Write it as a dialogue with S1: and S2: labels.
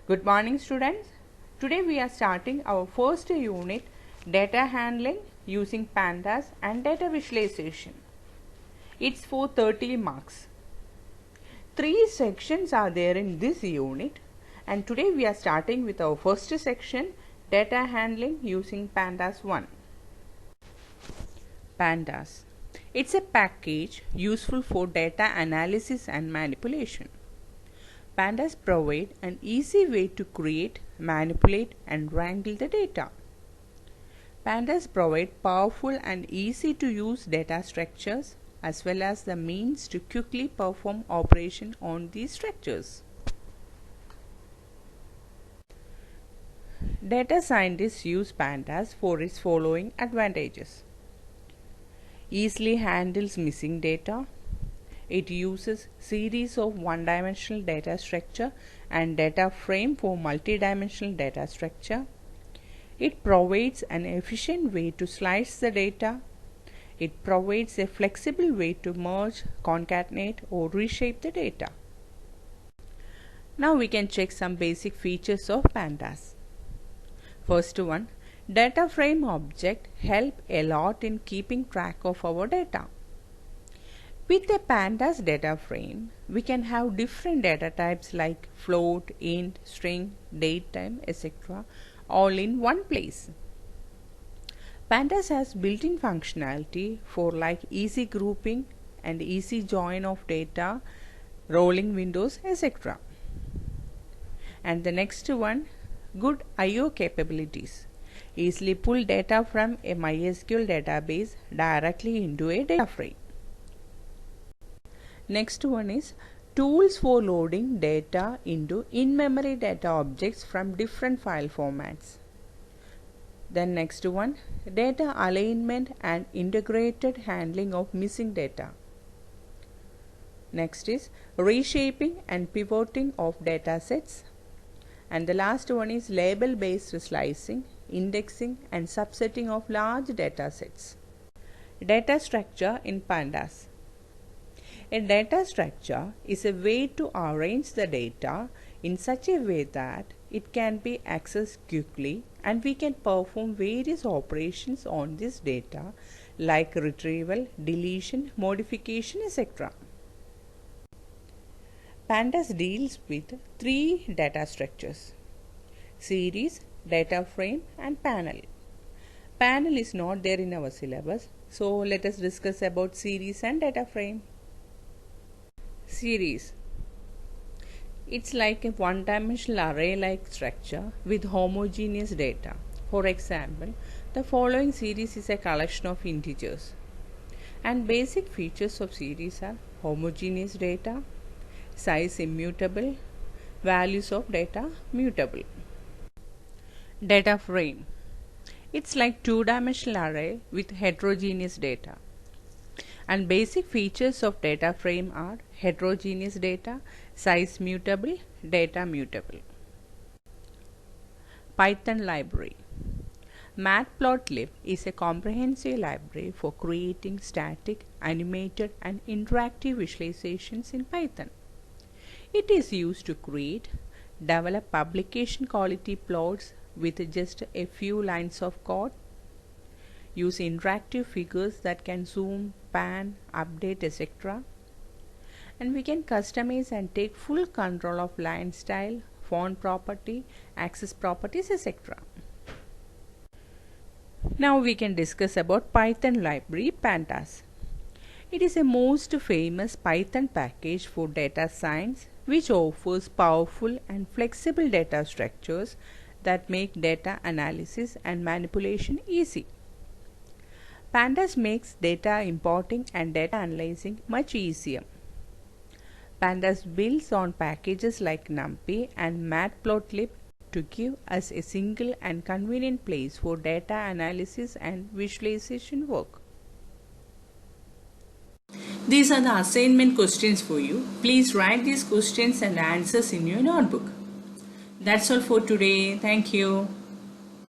S1: Good morning students. Today we are starting our first unit, data handling using pandas and data visualization. It's for 30 marks. 3 sections are there in this unit, and today we are starting with our first section, data handling using pandas 1. Pandas. It's a package useful for data analysis and manipulation. Pandas provide an easy way to create, manipulate and wrangle the data. Pandas provide powerful and easy to use data structures as well as the means to quickly perform operation on these structures. Data scientists use pandas for its following advantages. Easily handles missing data. It uses series of one-dimensional data structure and data frame for multi-dimensional data structure. It provides an efficient way to slice the data. It provides a flexible way to merge, concatenate or reshape the data. Now we can check some basic features of pandas. First one, data frame object help a lot in keeping track of our data. With a pandas data frame, we can have different data types like float, int, string, datetime, etc. all in one place. Pandas has built-in functionality for like easy grouping and easy join of data, rolling windows, etc. And the next one, good I/O capabilities. Easily pull data from a MySQL database directly into a data frame. Next one is tools for loading data into in-memory data objects from different file formats. Then next one, data alignment and integrated handling of missing data. Next is reshaping and pivoting of data sets. And the last one is label-based slicing, indexing and subsetting of large data sets. Data structure in pandas. A data structure is a way to arrange the data in such a way that it can be accessed quickly and we can perform various operations on this data like retrieval, deletion, modification, etc. Pandas deals with 3 data structures: series, data frame and panel. Panel is not there in our syllabus, so let us discuss about series and data frame. Series. It's like a one-dimensional array-like structure with homogeneous data. For example, the following series is a collection of integers. And basic features of series are homogeneous data, size immutable, values of data mutable. Data frame. It's like two-dimensional array with heterogeneous data. And basic features of data frame are heterogeneous data, size mutable, data mutable. Python library. Matplotlib is a comprehensive library for creating static, animated and interactive visualizations in Python. It is used to create, develop publication quality plots with just a few lines of code, use interactive figures that can zoom, pan, update, etc. And we can customize and take full control of line style, font property, access properties, etc. Now we can discuss about Python library pandas. It is a most famous Python package for data science which offers powerful and flexible data structures that make data analysis and manipulation easy. Pandas makes data importing and data analyzing much easier. Pandas builds on packages like NumPy and Matplotlib to give us a single and convenient place for data analysis and visualization work. These are the assignment questions for you. Please write these questions and answers in your notebook. That's all for today. Thank you.